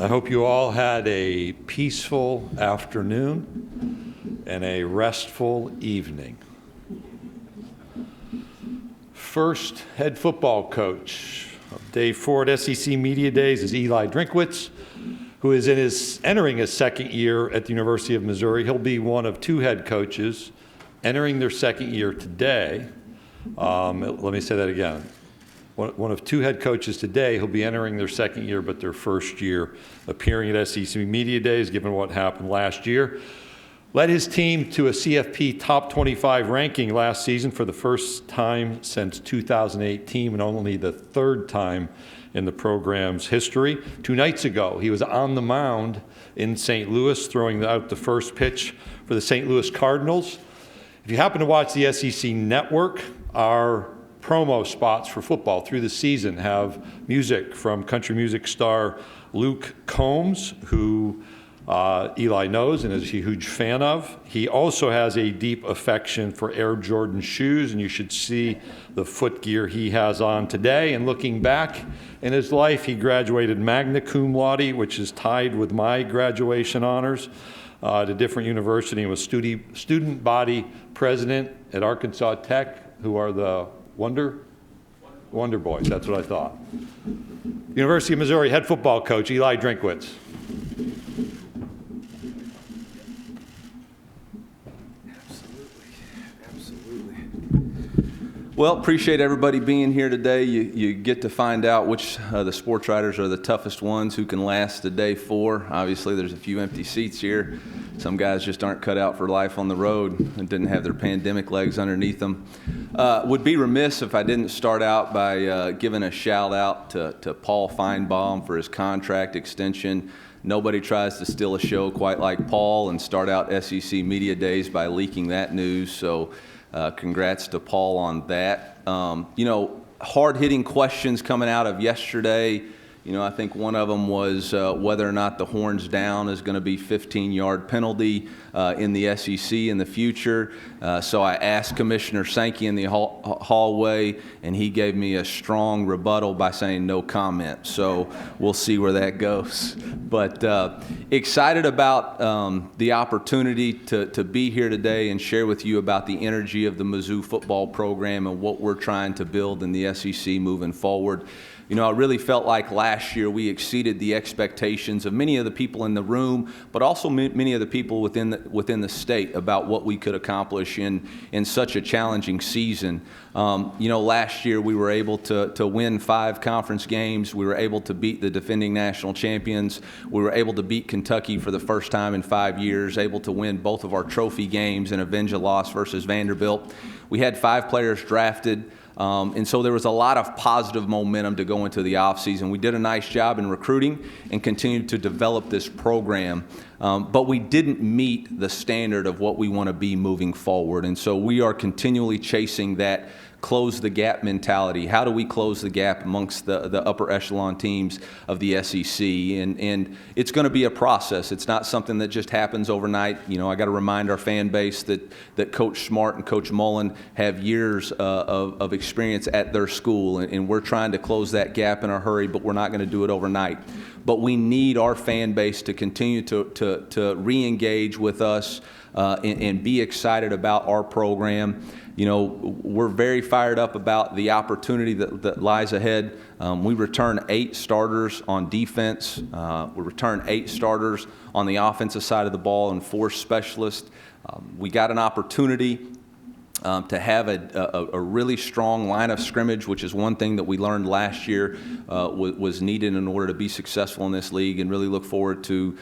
I hope you all had a peaceful afternoon and a restful evening. First head football coach of Day 4 at SEC Media Days is Eli Drinkwitz, who is entering his second year at the University of Missouri. He'll be one of two head coaches entering their second year today. Let me say that again. One of two head coaches today who'll be entering their second year, but their first year appearing at SEC Media Days, given what happened last year. Led his team to a CFP top 25 ranking last season for the first time since 2018, and only the third time in the program's history. 2 nights ago, he was on the mound in St. Louis, throwing out the first pitch for the St. Louis Cardinals. If you happen to watch the SEC Network, our promo spots for football through the season have music from country music star Luke Combs, who Eli knows and is a huge fan of. He also has a deep affection for Air Jordan shoes, and you should see the footgear he has on today. And looking back in his life, he graduated magna cum laude, which is tied with my graduation honors, at a different university, and was student body president at Arkansas Tech, who are the Wonder Boys. That's what I thought. University of Missouri head football coach Eli Drinkwitz. Well, appreciate everybody being here today. You get to find out which the sports writers are the toughest ones who can last to Day 4. Obviously, there's a few empty seats here. Some guys just aren't cut out for life on the road and didn't have their pandemic legs underneath them. Would be remiss if I didn't start out by giving a shout out to Paul Feinbaum for his contract extension. Nobody tries to steal a show quite like Paul and start out SEC Media Days by leaking that news. So congrats to Paul on that. Hard-hitting questions coming out of yesterday. I think one of them was whether or not the horns down is going to be 15-yard penalty in the SEC in the future. So I asked Commissioner Sankey in the hallway, and he gave me a strong rebuttal by saying no comment. So we'll see where that goes. But excited about the opportunity to be here today and share with you about the energy of the Mizzou football program and what we're trying to build in the SEC moving forward. I really felt like last year we exceeded the expectations of many of the people in the room, but also many of the people within the state about what we could accomplish in such a challenging season. Last year we were able to win 5 conference games. We were able to beat the defending national champions. We were able to beat Kentucky for the first time in 5 years, able to win both of our trophy games and avenge a loss versus Vanderbilt. We had 5 players drafted. And so there was a lot of positive momentum to go into the offseason. We did a nice job in recruiting and continued to develop this program, but we didn't meet the standard of what we want to be moving forward. And so we are continually chasing that close the gap mentality. How do we close the gap amongst the upper echelon teams of the SEC? And it's going to be a process. It's not something that just happens overnight. I got to remind our fan base that Coach Smart and Coach Mullen have years of experience at their school, and we're trying to close that gap in a hurry, but we're not going to do it overnight. But we need our fan base to continue to re-engage with us and be excited about our program. We're very fired up about the opportunity that lies ahead. We return 8 starters on defense. We return 8 starters on the offensive side of the ball and 4 specialists. We got an opportunity to have a really strong line of scrimmage, which is one thing that we learned last year was needed in order to be successful in this league, and really look forward to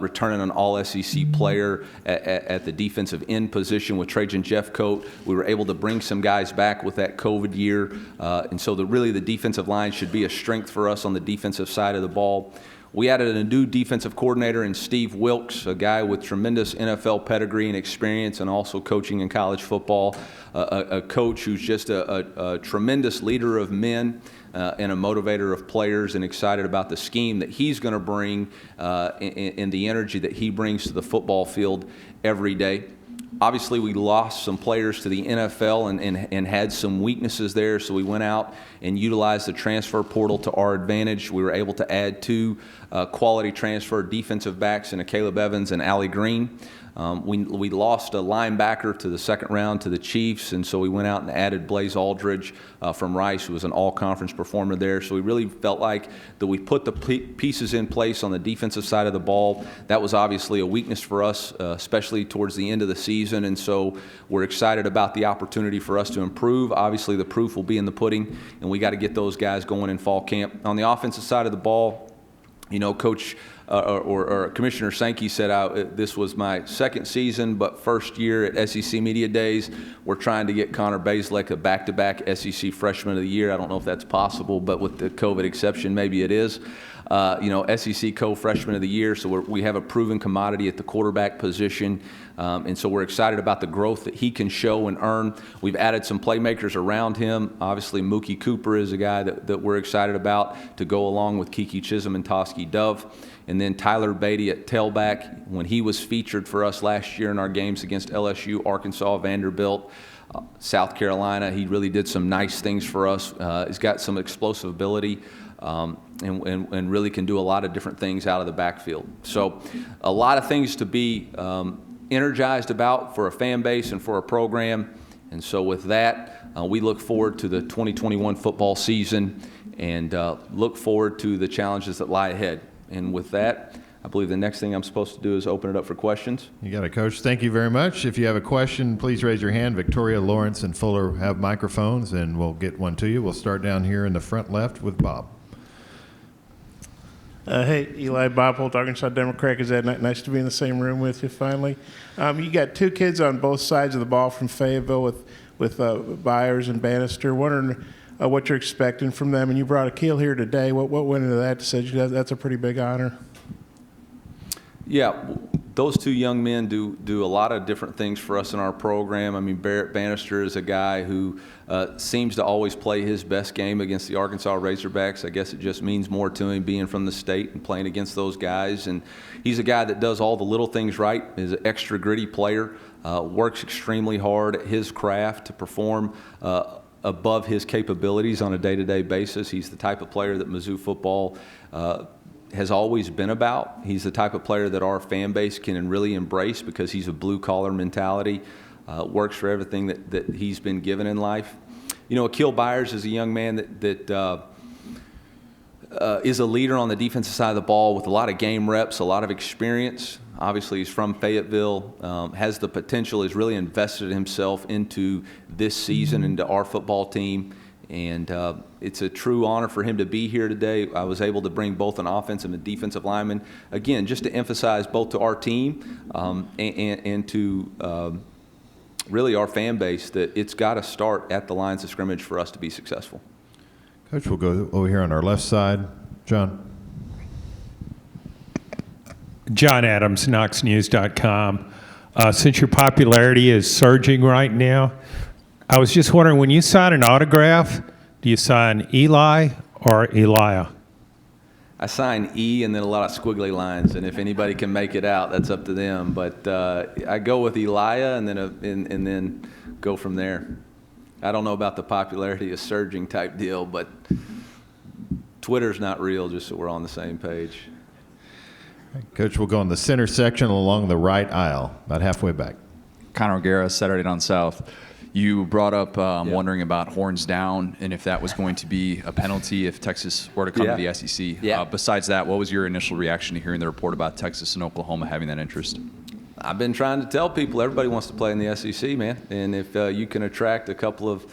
returning an all-SEC player at the defensive end position with Trajan Jeffcoat. We were able to bring some guys back with that COVID year, and so the defensive line should be a strength for us on the defensive side of the ball. We added a new defensive coordinator in Steve Wilkes, a guy with tremendous NFL pedigree and experience and also coaching in college football, a coach who's just a tremendous leader of men and a motivator of players, and excited about the scheme that he's going to bring and the energy that he brings to the football field every day. Obviously, we lost some players to the NFL and had some weaknesses there, so we went out and utilized the transfer portal to our advantage. We were able to add 2 quality transfer defensive backs in Caleb Evans and Allie Green. We lost a linebacker to the second round to the Chiefs, and so we went out and added Blaze Aldridge from Rice, who was an all-conference performer there. So we really felt like that we put the pieces in place on the defensive side of the ball. That was obviously a weakness for us, especially towards the end of the season, and so we're excited about the opportunity for us to improve. Obviously, the proof will be in the pudding, and we got to get those guys going in fall camp. On the offensive side of the ball, Coach or Commissioner Sankey said this was my second season, but first year at SEC Media Days. We're trying to get Connor Bazelak a back-to-back SEC Freshman of the Year. I don't know if that's possible, but with the COVID exception, maybe it is. SEC Co-Freshman of the Year, so we have a proven commodity at the quarterback position, and so we're excited about the growth that he can show and earn. We've added some playmakers around him. Obviously, Mookie Cooper is a guy that we're excited about to go along with Kiki Chisholm and Toski Dove. And then Tyler Beatty at tailback, when he was featured for us last year in our games against LSU, Arkansas, Vanderbilt, South Carolina, he really did some nice things for us. He's got some explosive ability and really can do a lot of different things out of the backfield. So a lot of things to be energized about for a fan base and for a program. And so with that, we look forward to the 2021 football season and look forward to the challenges that lie ahead. And with that, I believe the next thing I'm supposed to do is open it up for questions. You got it, Coach. Thank you very much. If you have a question, please raise your hand. Victoria, Lawrence, and Fuller have microphones, and we'll get one to you. We'll start down here in the front left with Bob. Hey, Eli, Bob Holt, Arkansas Democrat. Is that nice to be in the same room with you finally? You got 2 kids on both sides of the ball from Fayetteville with Byers and Bannister. Wondering what you're expecting from them. And you brought Akil here today. What went into that to say that's a pretty big honor? Yeah, those 2 young men do a lot of different things for us in our program. I mean, Barrett Bannister is a guy who seems to always play his best game against the Arkansas Razorbacks. I guess it just means more to him being from the state and playing against those guys. And he's a guy that does all the little things right, is an extra gritty player, works extremely hard at his craft to perform above his capabilities on a day-to-day basis. He's the type of player that Mizzou football has always been about. He's the type of player that our fan base can really embrace because he's a blue-collar mentality, works for everything that he's been given in life. Akil Byers is a young man that is a leader on the defensive side of the ball with a lot of game reps, a lot of experience. Obviously, he's from Fayetteville, has the potential, has really invested himself into this season, into our football team. And it's a true honor for him to be here today. I was able to bring both an offensive and defensive lineman, again, just to emphasize both to our team and to really our fan base that it's got to start at the lines of scrimmage for us to be successful. Coach, we'll go over here on our left side. John. John Adams, KnoxNews.com. Since your popularity is surging right now, I was just wondering, when you sign an autograph, do you sign Eli or Elia? I sign E and then a lot of squiggly lines, and if anybody can make it out, that's up to them. But I go with Elia and then go from there. I don't know about the popularity of surging type deal, but Twitter's not real, just so we're on the same page. Coach, we'll go in the center section along the right aisle, about halfway back. Connor O'Gara, Saturday Down South. You brought up wondering about horns down and if that was going to be a penalty if Texas were to come to the SEC. Besides that, what was your initial reaction to hearing the report about Texas and Oklahoma having that interest? I've been trying to tell people everybody wants to play in the SEC, man. And if you can attract a couple of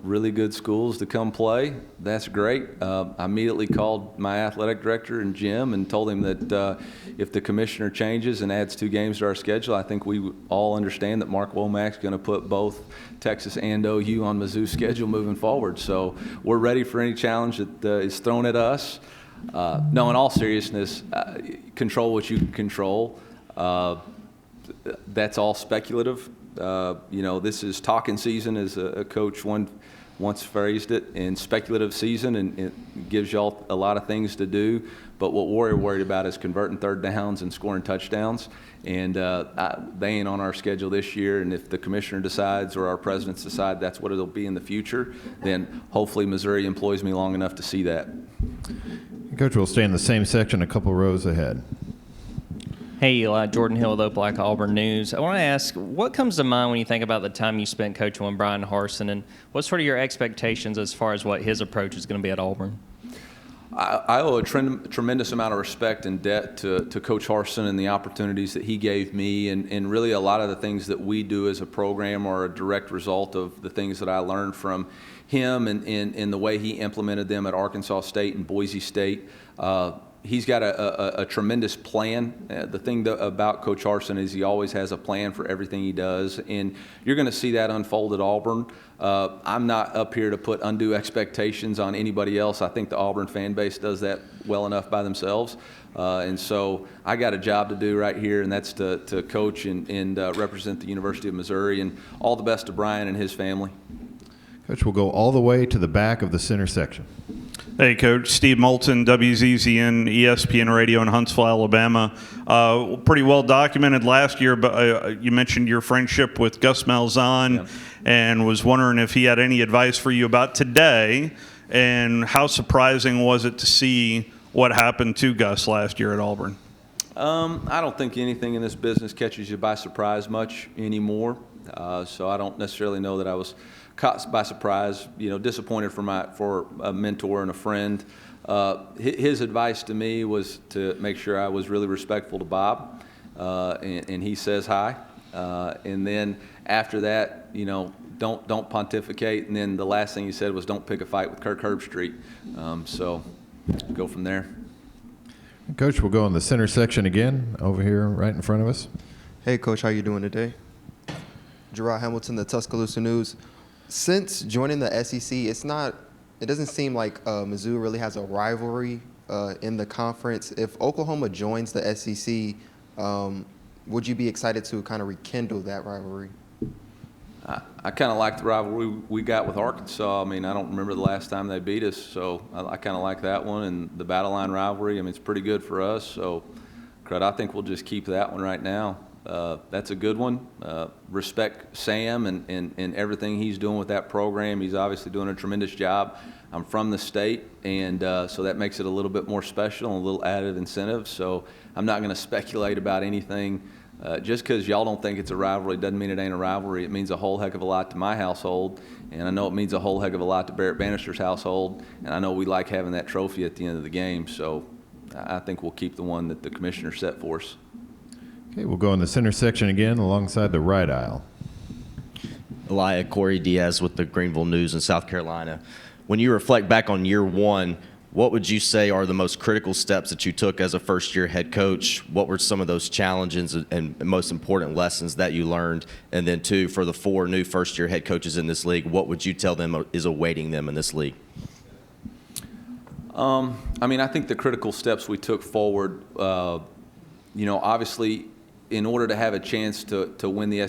really good schools to come play, that's great. I immediately called my athletic director and Jim and told him that if the commissioner changes and adds 2 games to our schedule, I think we all understand that Mark Womack's going to put both Texas and OU on Mizzou's schedule moving forward. So we're ready for any challenge that is thrown at us. No, in all seriousness, control what you can control. That's all speculative. This is talking season, as a coach one once phrased it, in speculative season, and it gives y'all a lot of things to do. But what we're worried about is converting third downs and scoring touchdowns. And they ain't on our schedule this year. And if the commissioner decides or our presidents decide that's what it'll be in the future, then hopefully Missouri employs me long enough to see that. Coach will stay in the same section a couple rows ahead. Hey, Eli, Jordan Hill with Opelika Auburn News. I want to ask, what comes to mind when you think about the time you spent coaching with Brian Harsin, and what's sort of your expectations as far as what his approach is going to be at Auburn? I owe a tremendous amount of respect and debt to Coach Harsin and the opportunities that he gave me, and really a lot of the things that we do as a program are a direct result of the things that I learned from him and the way he implemented them at Arkansas State and Boise State. He's got a tremendous plan. The thing about Coach Harsin is he always has a plan for everything he does, and you're going to see that unfold at Auburn. I'm not up here to put undue expectations on anybody else. I think the Auburn fan base does that well enough by themselves. And so I got a job to do right here, and that's to coach and represent the University of Missouri. And all the best to Brian and his family. Coach will go all the way to the back of the center section. Hey, Coach. Steve Moulton, WZZN, ESPN Radio in Huntsville, Alabama. Pretty well documented last year, but you mentioned your friendship with Gus Malzahn, and was wondering if he had any advice for you about today, and how surprising was it to see what happened to Gus last year at Auburn? I don't think anything in this business catches you by surprise much anymore, so I don't necessarily know that I was caught by surprise. Disappointed for a mentor and a friend. His advice to me was to make sure I was really respectful to Bob, and he says hi. And then after that, don't pontificate. And then the last thing he said was, don't pick a fight with Kirk Herbstreit. So go from there. Coach will go in the center section again, over here right in front of us. Hey, Coach, how you doing today? Gerard Hamilton, the Tuscaloosa News. Since joining the SEC, it doesn't seem like Mizzou really has a rivalry in the conference. If Oklahoma joins the SEC, would you be excited to kind of rekindle that rivalry? I kind of like the rivalry we got with Arkansas. I mean, I don't remember the last time they beat us, so I kind of like that one. And the Battle Line rivalry, I mean, it's pretty good for us. So, Crud, I think we'll just keep that one right now. That's a good one. Respect Sam and everything he's doing with that program. He's obviously doing a tremendous job. I'm from the state, and so that makes it a little bit more special and a little added incentive. So I'm not going to speculate about anything. Just because y'all don't think it's a rivalry doesn't mean it ain't a rivalry. It means a whole heck of a lot to my household, and I know it means a whole heck of a lot to Barrett Bannister's household, and I know we like having that trophy at the end of the game. So I think we'll keep the one that the commissioner set for us. Okay, we'll go in the center section again alongside the right aisle. Elia Corey Diaz with the Greenville News in South Carolina. When you reflect back on year one, what would you say are the most critical steps that you took as a first-year head coach? What were some of those challenges and most important lessons that you learned? And then, two, for the 4 new first-year head coaches in this league, what would you tell them is awaiting them in this league? I mean, I think the critical steps we took forward, obviously, in order to have a chance to win the SEC